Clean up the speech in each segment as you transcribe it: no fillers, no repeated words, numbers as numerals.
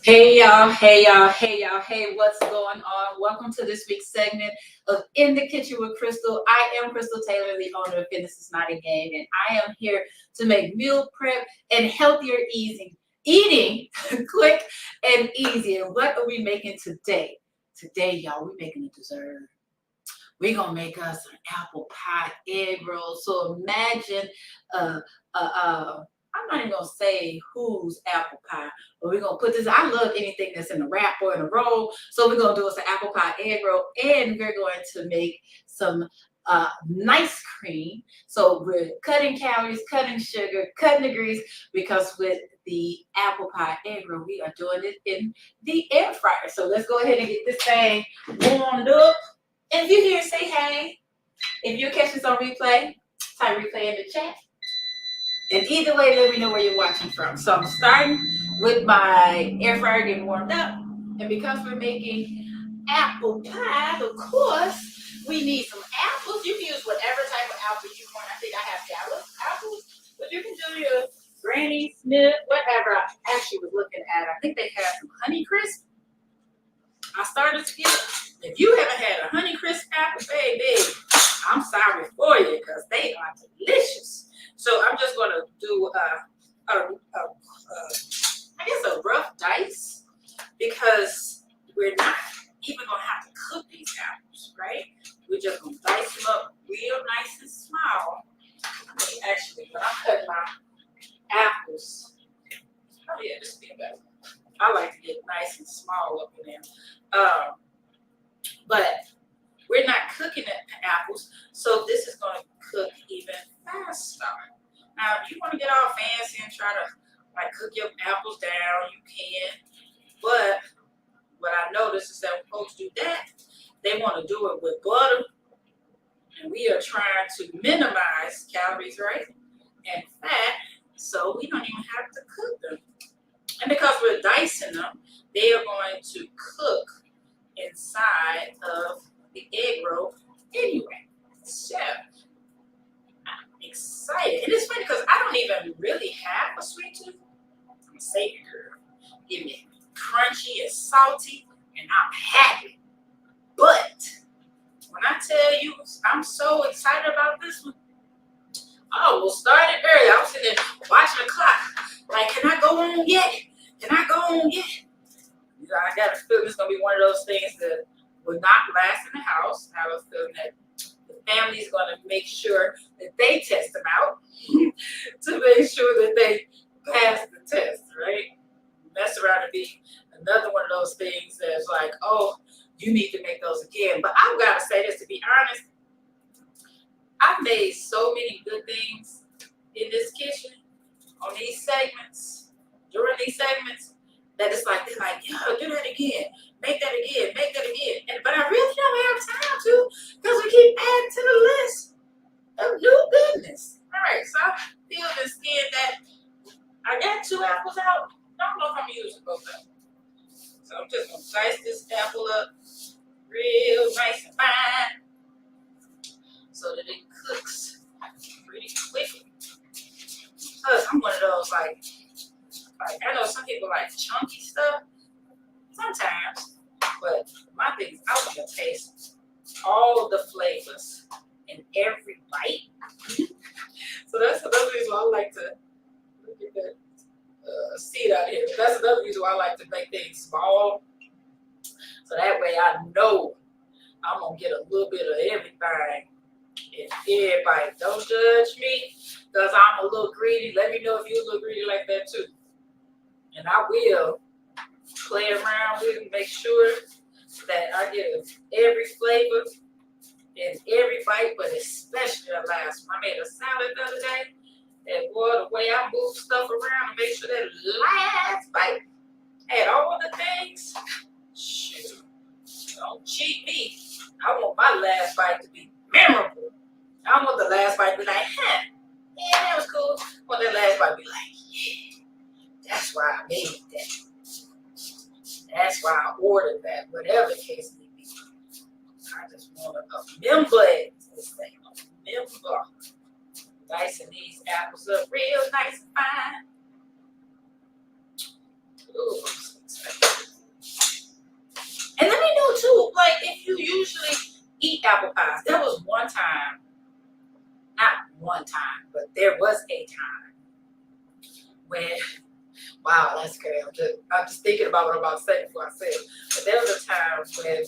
Hey y'all, hey y'all, hey y'all, hey, what's going on? Welcome to this week's segment of In the Kitchen with Crystal. I am Crystal Taylor, the owner of Fitness is Not a Game, and I am here to make meal prep and healthier eating quick and easy. And what are we making today? Today, y'all, we're making a dessert. We're gonna make us an apple pie egg roll. So imagine uh I'm not even gonna say whose apple pie, but we're gonna put this. I love anything that's in a wrap or in a roll. So we're gonna do us an apple pie egg roll, and we're going to make some nice cream. So we're cutting calories, cutting sugar, cutting the grease, because with the apple pie egg roll, we are doing it in the air fryer. So let's go ahead and get this thing warmed up. And if you're here, say hey. If you catch this on replay, type replay in the chat. And either way, let me know where you're watching from. So I'm starting with my air fryer getting warmed up. And because we're making apple pie, of course, we need some apples. You can use whatever type of apple you want. I think I have Dallas apples, but you can do your Granny Smith, whatever. I actually was looking at, I think they have some Honey Crisp. I started to get it. If you haven't had a Honey Crisp apple, baby, I'm sorry for you because they are delicious. So I'm just going to do I guess a rough dice, because we're not even going to have to cook these apples, right? We're just going to dice them up real nice and small. Actually, when I'm cutting my apples, oh yeah, this will be better. I like to get nice and small up in there. But we're not cooking the apples, so this is going to cook even faster. Now, if you want to get all fancy and try to like cook your apples down, you can. But what I noticed is that when folks do that, they want to do it with butter, and we are trying to minimize calories, right, and fat, so we don't even have to cook them. And because we're dicing them, they are going to cook inside of the egg roll anyway. So I'm excited. And it's funny because I don't even really have a sweet tooth. I'm saying, girl, give me crunchy and salty, and I'm happy. But when I tell you I'm so excited about this one, oh, we'll start it early. I was sitting there watching the clock. Like, can I go on yet? Can I go on yet? You know, I got a feeling it's going to be one of those things that will not last in the house. I have a feeling that the family is going to make sure that they test them out to make sure that they pass the test, right? Mess around and be another one of those things that's like, oh, you need to make those again. But I've got to say this, to be honest, I've made so many good things in this kitchen on these segments, during these segments, that it's like, they're like, yo, do that again, make that again, but I really don't have time to, because we keep adding to the list of new goodness. All right, so I feel the skin that I got 2 apples out. I don't know if I'm using both of them. So I'm just going to slice this apple up real nice and fine so that it cooks pretty quickly. Plus, I'm one of those, like I know some people like chunky stuff sometimes, but my thing is I want to taste all the flavors in every bite. So that's another reason why I like to look at that seed out here. That's another reason why I like to make things small, so that way I know I'm gonna get a little bit of everything in every bite. Don't judge me, because I'm a little greedy. Let me know if you're a little greedy like that too. And I will play around with it, make sure that I get every flavor in every bite, but especially the last one. I made a salad the other day, and boy, the way I move stuff around to make sure that last bite had all the things, shoot, don't cheat me. I want my last bite to be memorable. I want the last bite to be like, yeah, that was cool. I want that last bite to be like, yeah, that's why I made that. That's why I ordered that, whatever the case may be. I just want to remember it. This thing, remember. Dicing these apples up real nice and fine. Ooh, I'm so excited. apple pies. There was one time, not one time, but there was a time when, wow, that's crazy. I'm just thinking about what I'm about to say before I say it. But there was a time when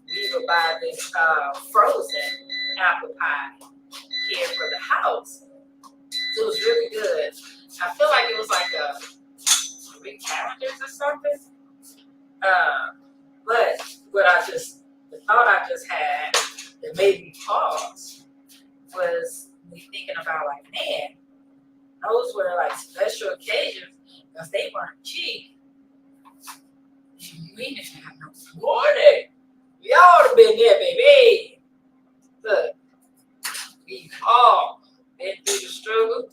we would buy this frozen apple pie here for the house. It was really good. I feel like it was like a 3 calendars or something. But the thought I just had that made me pause was me thinking about like, man, those were like special occasions because they weren't cheap. We didn't have no morning. We all have been there, baby. Look, we all been through the struggle.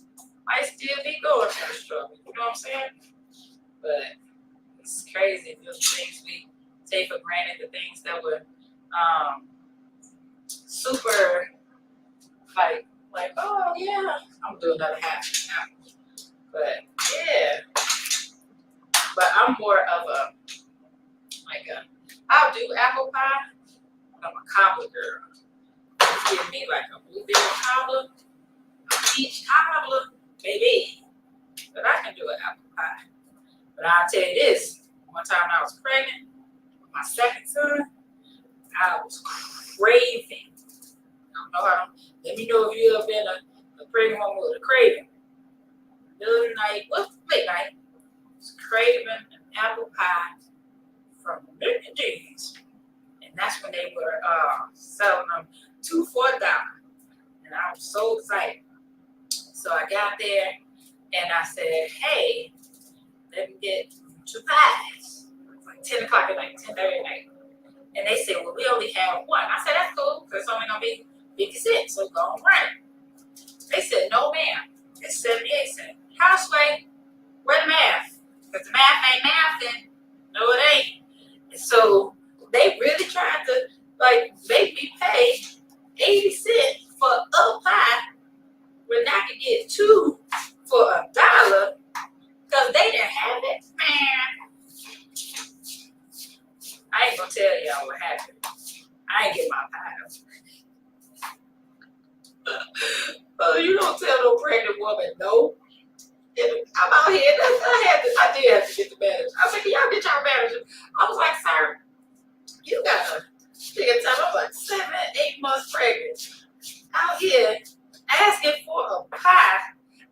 Might still be going through the struggle. You know what I'm saying? But it's crazy. The things we take for granted, the things that were super like, oh yeah, I'm doing another half now. But yeah. But I'm more of I'll do apple pie. I'm a cobbler girl. Give me like a blueberry cobbler, a peach cobbler, baby. But I can do an apple pie. But I'll tell you this, one time I was pregnant with my second son, I was craving. I don't know how to, let me know if you ever been a pregnant woman with a craving. Middle of the night, late night, I was craving an apple pie from Mickey D's. And that's when they were selling them 2 for $1. And I was so excited. So I got there and I said, hey, let me get 2 pies. It was like 10 o'clock at night, 10:30 at night. And they said, well, we only have 1. I said, that's cool, because it's only going to be 50 cents, so go and run it. They said, no, ma'am. It's 78 cents. Houseway, where the math? Because the math ain't mathing. No, it ain't. And so they really tried to, like, make me pay 80 cents for a pie when I could get 2 for $1 because they didn't have it. Man, I ain't gonna tell y'all what happened. I ain't get my pie. Oh, you don't tell no pregnant woman no. I'm out here. I did have to get the manager. I said, can y'all get y'all manager? I was like, sir, you got a big time. I'm like 7, 8 months pregnant. Out here asking for a pie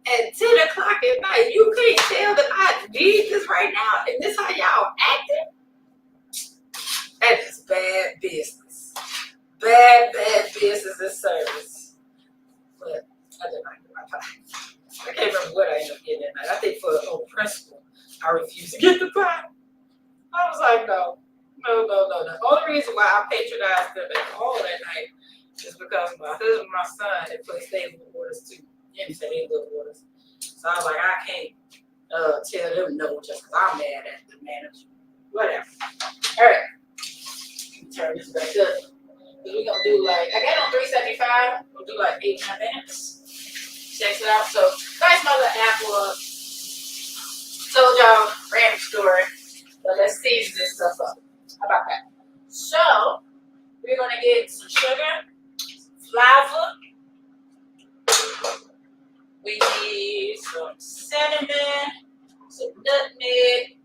at 10 o'clock at night. You can't tell that I need this right now, and this how y'all acting? That is bad business. Bad business and service. But I did not get my pie. I can't remember what I ended up getting that night. I think for on principle, I refused to get the pie. I was like, no. The only reason why I patronized them at all that night is because my husband and my son had placed their little orders too. Yeah, he said they little orders. So I was like, I can't tell them no just because I'm mad at the manager. Whatever. All right. Turn this back up. We're going to do like, I got on 375. We'll do like 8 minutes. Check it out. So, guys, another apple up. Told y'all random story. But let's season this stuff up. How about that? So, we're going to get some sugar, flour. We need some cinnamon, some nutmeg,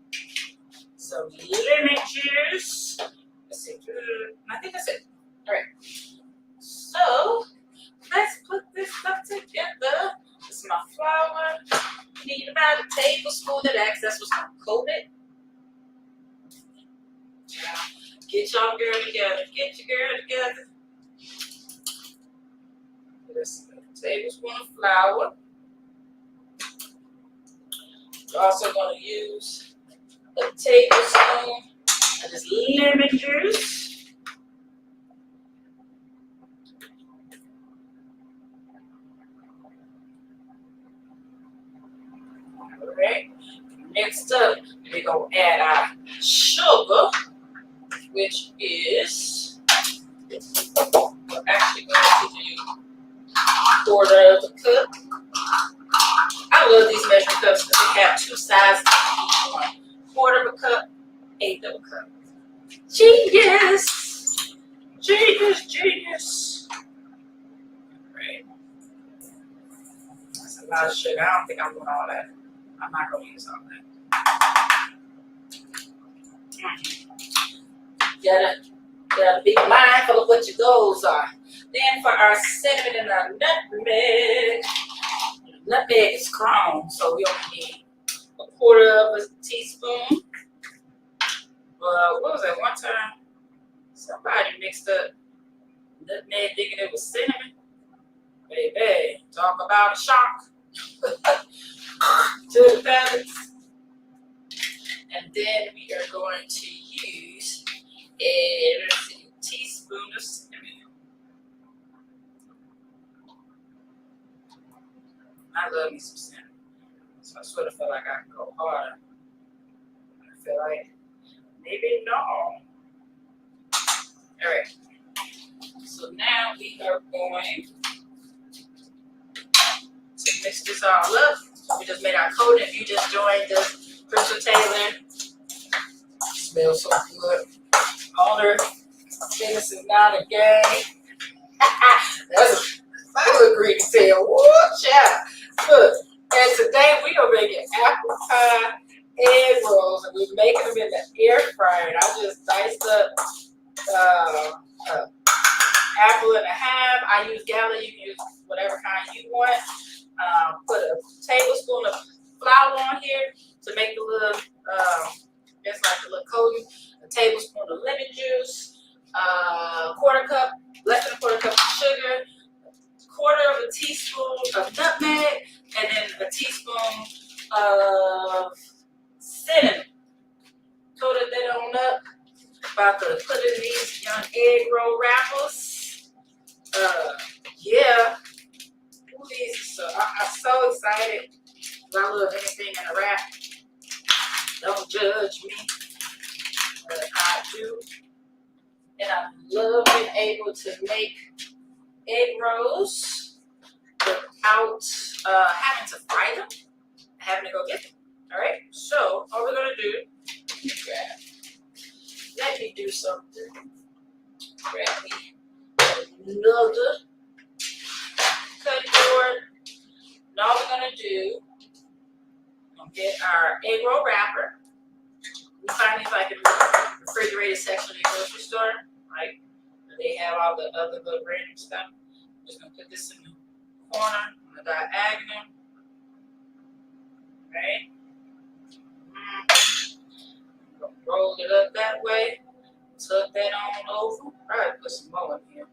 some lemon juice. Let's see. I think that's it. All right. So, let's put this stuff together. This is my flour. You need about a tablespoon of that because that's what's going to coat it. Get y'all girl together. Get your girl together. This tablespoon of flour. We're also going to use a tablespoon of this lemon juice. Alright, next up, we're going to add our sugar, which is, we're actually going to do 1/4 of a cup. I love these measuring cups because they have 2 sizes each one. 1/4 of a cup, 1/8 of a cup. Genius! Genius. Right. That's a lot of sugar. I don't think I want all that. I'm not going to use all that. Gotta be mindful of what your goals are. Then for our cinnamon and our nutmeg. Nutmeg is strong, so we only need a quarter of a teaspoon. What was that one time? Somebody mixed up nutmeg thinking it was cinnamon. Baby, talk about a shock to the balance. And then we are going to use a teaspoon of cinnamon. I love me some cinnamon. So I sort of feel like I can go harder. I feel like maybe no. All right. So now we are going to mix this all up. We just made our coating. If you just joined the Crystal Taylor, smells so good. Owner, this is not a game. That's a good green tail. Watch out. Look, and today we are making apple pie egg rolls, and we're making them in the air fryer. And I just diced up apple and a half. I use gallon. You can use whatever kind you want. Put a tablespoon of flour on here to make a little, it's like a little coating. A tablespoon of lemon juice, quarter cup, less than a quarter cup of sugar, quarter of a teaspoon of nutmeg, and then a teaspoon of cinnamon. Coated that on up. About to put in these young egg roll wrappers. Yeah. Ooh, these are I'm so excited. I love anything in a wrap. Don't judge me. But I do. And I love being able to make egg rolls without having to fry them, having to go get them. All right. So all we're gonna do, let me do something. Grab me another cutting board. And all we're gonna do, we're gonna get our egg roll wrapper. We find these like in the refrigerated section in the grocery store, right? They have all the other little random stuff. I'm just gonna put this in the corner on the diagonal. Right? Roll it up that way. Tuck that on over. Probably put some more in here.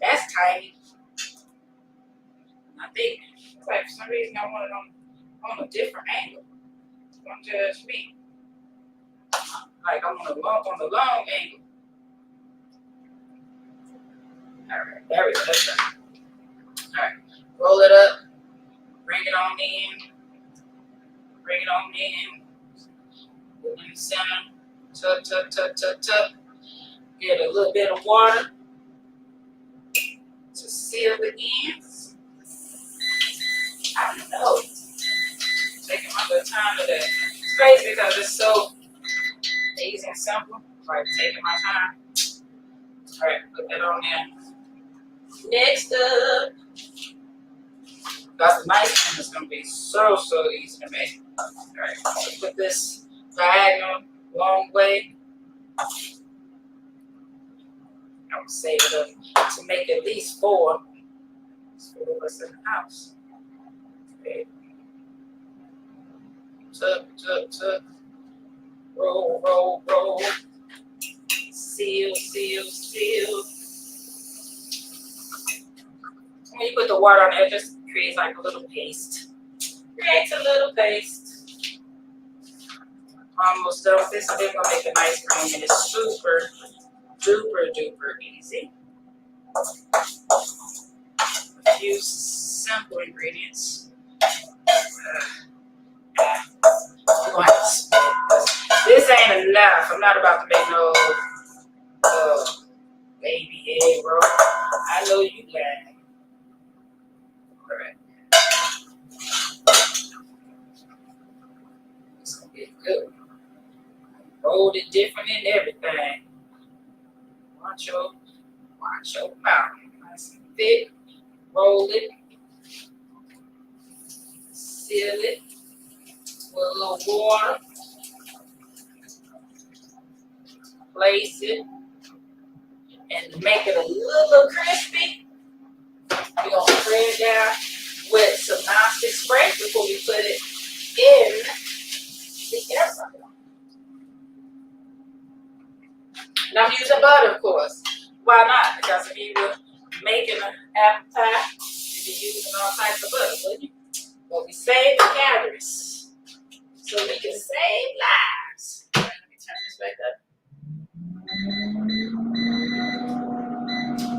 That's tiny. I think it's like for some reason I want it on a different angle. Don't judge me. Like I'm on the long angle. Alright, there we go. That's right. Alright. Roll it up. Bring it on in. Bring it on in. Put it in the center. Tuck, tuck, tuck, tuck, tuck. Get a little bit of water to seal the ends. I don't know. Taking my good time today. It's crazy because it's so easy and simple. Like taking my time. Alright, put that on there. Next up, got some ice cream. It's gonna be so easy to make. Alright, so put this diagonal long way. I would save it up to make at least 4. There's 4 of us in the house. Okay. Tuck, tuck, tuck. Roll, roll, roll. Seal, seal, seal. When you put the water on there, it just creates like a little paste. Creates a little paste. Almost done with this. We're gonna make an ice cream, and it's super duper easy. A few simple ingredients. You're gonna have to split this. This ain't enough. I'm not about to make no baby egg roll. I know you can. Alright. It's gonna get good. Rolled it different and everything. Watch your mouth. Nice and thick. Roll it. Seal it with a little water. Place it. And to make it a little crispy, we're going to spray it down with some nonstick spray before we put it in the air fryer. And I'm using butter, of course. Why not? Because if you were making an apple pie, you'd be using all types of butter, wouldn't you? But we save the calories so we can save lives. All right, let me turn this back up.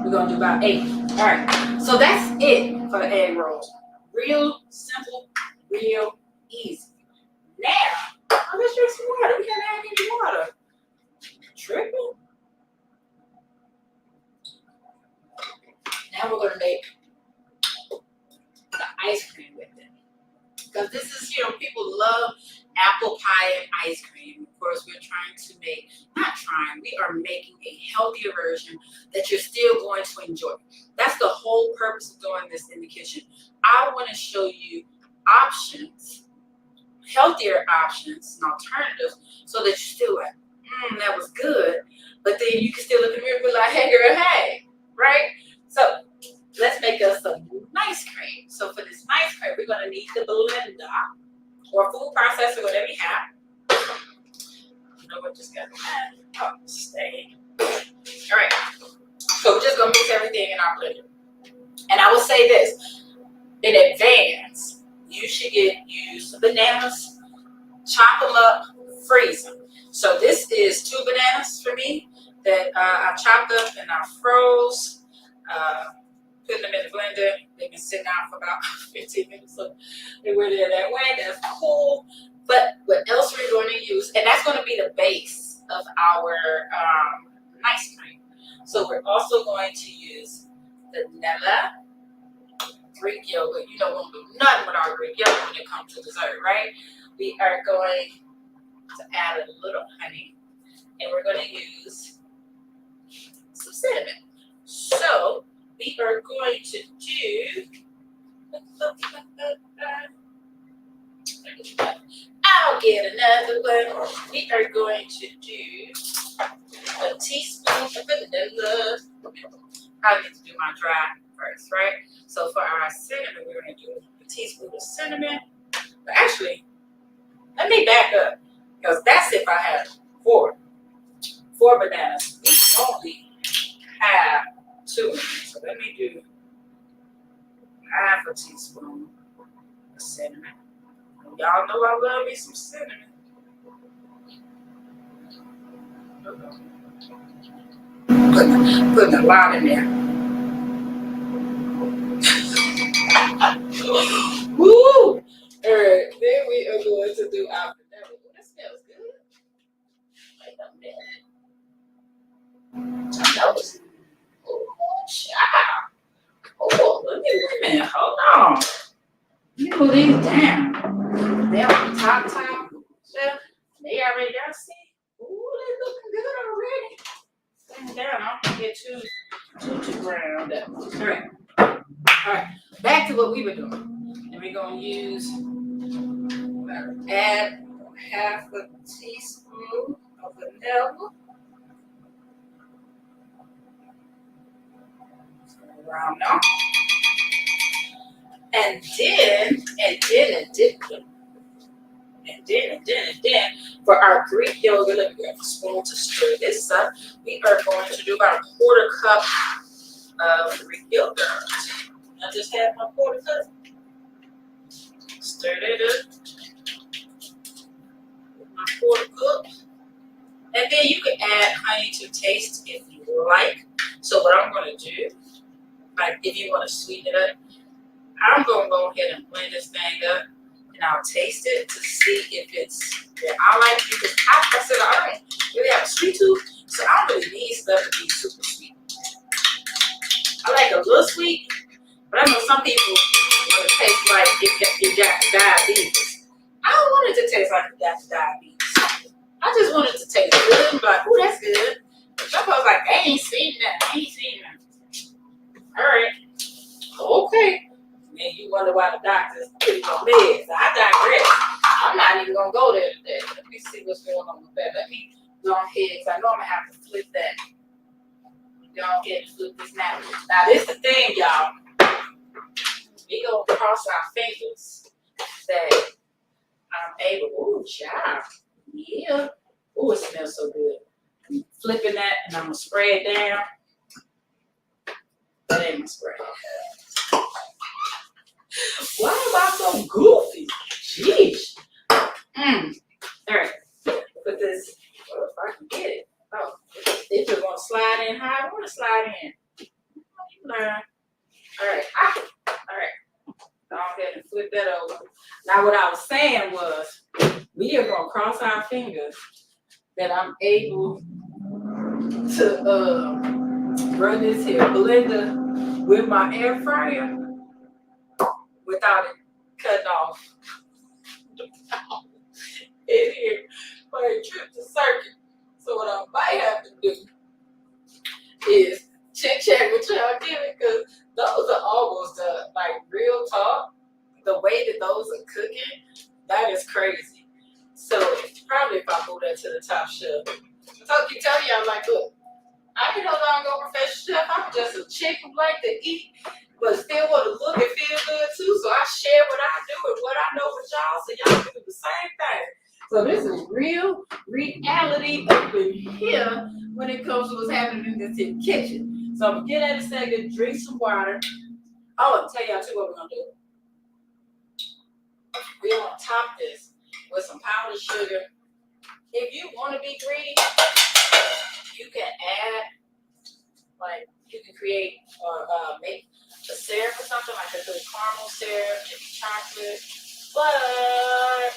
We're going to do about 8. All right, so that's it for the egg rolls. Real simple, real easy. Now, let's drink some water. We can't add any water. Tripping. Now we're going to make the ice cream with it. Because this is, people love apple pie and ice cream. Of course, we're trying to make, we are making a healthier version that you're still going to enjoy. That's the whole purpose of doing this in the kitchen. I want to show you options, healthier options and alternatives, so that you're still like, that was good. But then you can still look in the mirror and be like, hey girl, hey, right? So let's make us some nice cream. So for this nice cream, we're going to need the blender or food processor, whatever you have. You know what, just got that. Oh, stay. All right. So we're just going to mix everything in our blender. And I will say this, in advance, you should use bananas, chop them up, freeze them. So this is 2 bananas for me that I chopped up and I froze. Put them in the blender. They've been sitting out for about 15 minutes, so they were there that way. That's cool. But what else we're going to use, and that's going to be the base of our ice cream. So we're also going to use vanilla, Greek yogurt. You know, we won't do nothing without Greek yogurt when it comes to dessert, right? We are going to add a little honey, and we're going to use some cinnamon. So we are going to do, I'll get another one. We are going to do a teaspoon of vanilla. I need to do my dry first, right? So for our cinnamon, we're going to do a teaspoon of cinnamon. But actually, let me back up, because that's if I have 4 bananas. We only have 2. So let me do half a teaspoon of cinnamon. Y'all know I love me some cinnamon. Putting a lot in there. Woo! All right, then we are going to do our vanilla. Ooh, that smells good. Wait a minute. That was, oh, child. Oh, wait a minute. Hold on. Let me put these down. They're on the top. Yeah, they already got see. Ooh, they looking good already. Stand down. I don't get too ground up. All right. Back to what we were doing. And we're gonna use add half a teaspoon of vanilla. Around now. And then, for our Greek yogurt, let me grab a spoon to stir this up. We are going to do about a 1/4 cup of Greek yogurt. I just had my 1/4 cup. Stir it up. My 1/4 cup. And then you can add honey to taste if you like. So what I'm going to do, like if you want to sweeten it up, I'm going to go ahead and blend this thing up. And I'll taste it to see if it's, I like it because I said I don't really have a sweet tooth, so I don't really need stuff to be super sweet. I like a little sweet, but I know some people want to taste like if you got diabetes. I don't want it to taste like you got diabetes. I just want it to taste good and be like, ooh, that's good. Some folks like, they ain't sweet Let me see what's going on with that. Let me go ahead, because I know I'm going to have to flip that. Go ahead and flip this now. Now, this is the thing, y'all. We going to cross our fingers that I'm able. Ooh, child. Yeah. Ooh, it smells so good. I'm flipping that, and I'm going to spray it down. That ain't my spray. Why am I so goofy? Jeez. All right. Put this. Oh, if I can get it. Oh, it's just going to slide in how I want to slide in. You learn. All right. All right. Go ahead and flip that over. Now, what I was saying was, we are going to cross our fingers that I'm able to run this here blender with my air fryer without it cutting off. In here, my trip to circuit. So what I might have to do is check with y'all again, because those are almost done. Like, real talk, the way that those are cooking, that is crazy. So probably if I move that to the top shelf. I keep telling y'all, like, look, I can no longer go professional chef. I'm just a chick who like to eat, but still want to look and feel good too. So I share what I do and what I know with y'all, so y'all can do the same thing. So this is real reality up in here when it comes to what's happening in this kitchen. So I'm gonna get at a second, drink some water. Oh, I'll tell y'all too what we're gonna do. We're gonna top this with some powdered sugar. If you want to be greedy, you can add, like, you can create or make a syrup or something, like a good caramel syrup, maybe chocolate, but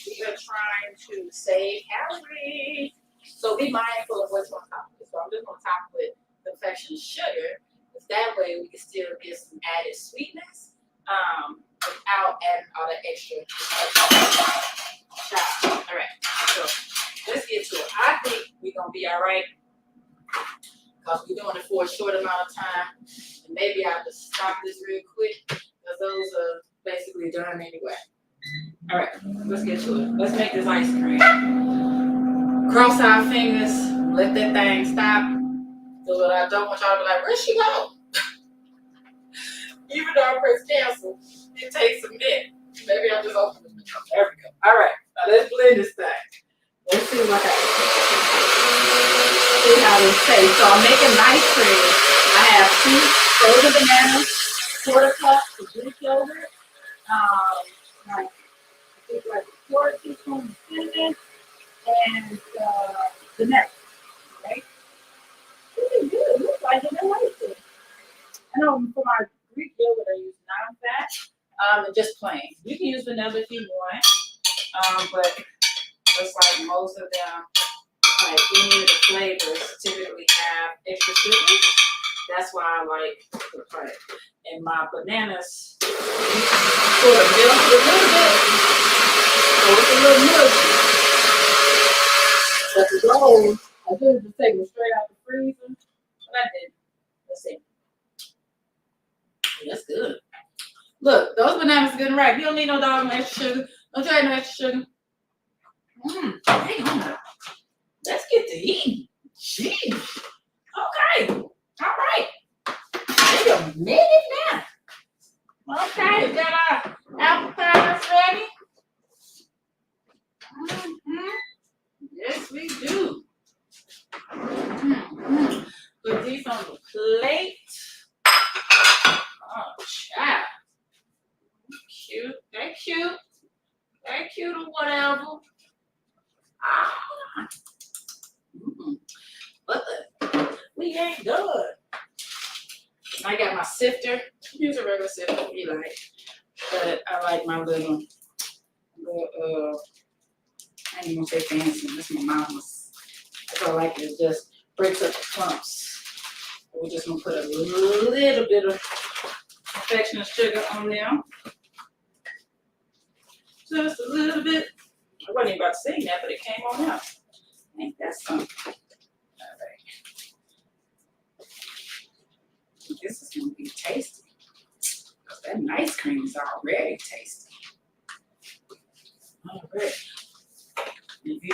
we are trying to save calories. So be mindful of what's on top of it. So I'm just going to top it with confectioner's sugar, because that way we can still get some added sweetness without adding all the extra. All right, so let's get to it. I think we're going to be all right, because we're doing it for a short amount of time. And maybe I'll just stop this real quick, because those are basically done anyway. All right, let's get to it. Let's make this ice cream. Cross our fingers, let that thing stop. So what I don't want y'all to be like, where'd she go? Even though I press cancel, it takes a minute. Maybe I'll just open it. There we go. All right, now let's blend this thing. Let's see what happens. See how this tastes. So I'm making ice cream. I have 2 frozen bananas, 1/4 cup of Greek yogurt, like a 1/4 teaspoon of cinnamon, and the next, right? Really good. It looks like it. I like it. I know for my Greek yogurt I use non-fat, and just plain. You can use vanilla if you want, but just like most of them, like any of the flavors typically have extra sugar. That's why I like to put it. And my bananas sort of milk a little bit, so it's a little mushy. But the rolls, I could have just taken them straight out the freezer, but I didn't. Let's see. That's good. Look, those bananas are good and ripe. You don't need no dog, no extra sugar. Don't try no extra sugar. Hang on. Let's get to eating. Jeez. Okay. All right. Wait a minute now. Okay, we got our appetizers ready. Yes, we do. Put these on the plate. Oh, child. Cute. They're cute. They're cute or whatever. But we ain't done. I got my sifter. Use a regular sifter if you like. But I like my little I ain't gonna say fancy. That's my mama's. That's all I like. It just breaks up the clumps. We're just gonna put a little bit of confectioner's sugar on there. Just a little bit. I wasn't even about to sing that, but it came on out. Ain't that something? All right. This is gonna be tasty. That ice cream is already tasty. All right.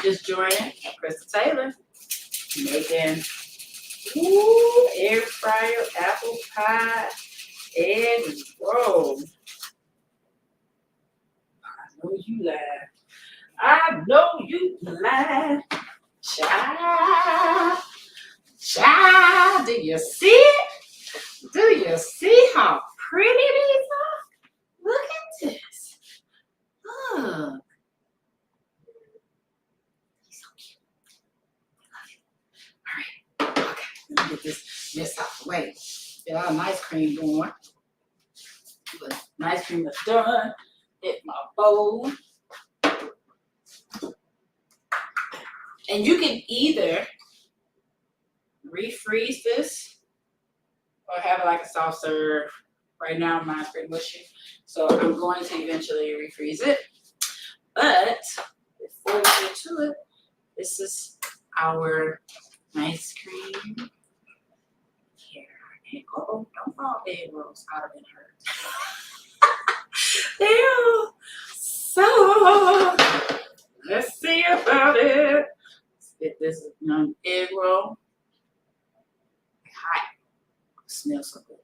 just joining, Crystal Taylor, making air fryer apple pie egg roll. I know you laugh. I know you laugh. Child, child, do you see it? Do you see how pretty these are? Look at this. Look. He's so cute. All right. Okay. Let me get this mess out the way. Get our ice cream going. But ice cream is done. Hit my bowl. And you can either refreeze this or have it like a soft serve. Right now, mine's pretty mushy, so I'm going to eventually refreeze it. But before we get to it, this is our ice cream. Here, oh, don't fall egg rolls. I'd have been hurt. Ew. So let's see about it. This is egg roll. Hot. It smells so good.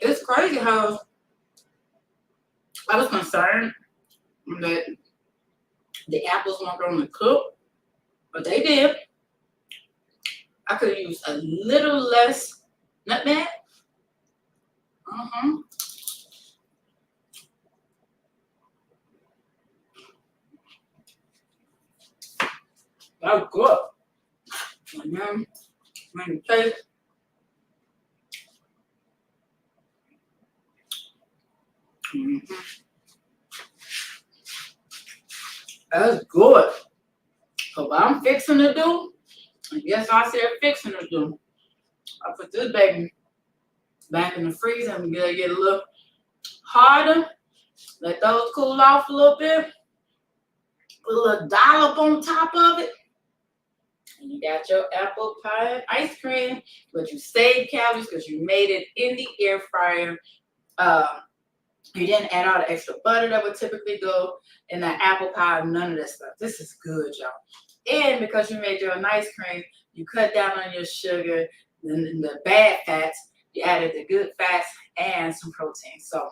It's crazy how I was concerned that the apples weren't going to cook, but they did. I could have used a little less nutmeg. That was good. And then when you taste, that's good. So what I'm fixing to do, and yes, I said fixing to do, I put this baby back in the freezer and get a little harder. Let those cool off a little bit. Put a little dollop on top of it. And you got your apple pie ice cream, but you saved calories because you made it in the air fryer. You didn't add all the extra butter that would typically go in that apple pie, none of that stuff. This is good, y'all. And because you made your own ice cream, you cut down on your sugar and the bad fats. You added the good fats and some protein. So,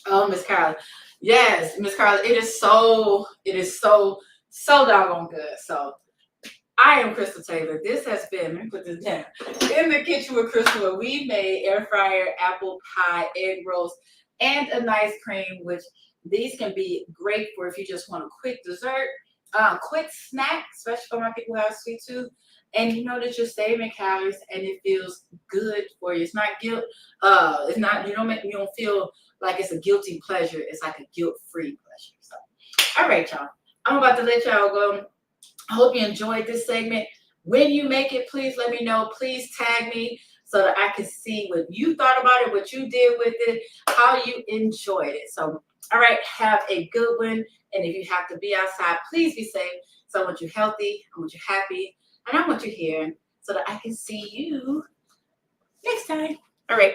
oh, Miss Carla. Yes, Miss Carla, it is so doggone good. So, I am Crystal Taylor. This has been, let me put this down, In the Kitchen with Crystal, where we made air fryer, apple pie, egg rolls, and an ice cream, which these can be great for if you just want a quick dessert, quick snack, especially for my people who have a sweet tooth. And you know that you're saving calories and it feels good for you. It's not guilt. It's not, you don't feel like it's a guilty pleasure. It's like a guilt-free pleasure. So, all right, y'all. I'm about to let y'all go. I hope you enjoyed this segment. When you make it, please let me know. Please tag me so that I can see what you thought about it, what you did with it, how you enjoyed it. So, all right, have a good one. And if you have to be outside, please be safe. So I want you healthy, I want you happy, and I want you here so that I can see you next time. All right.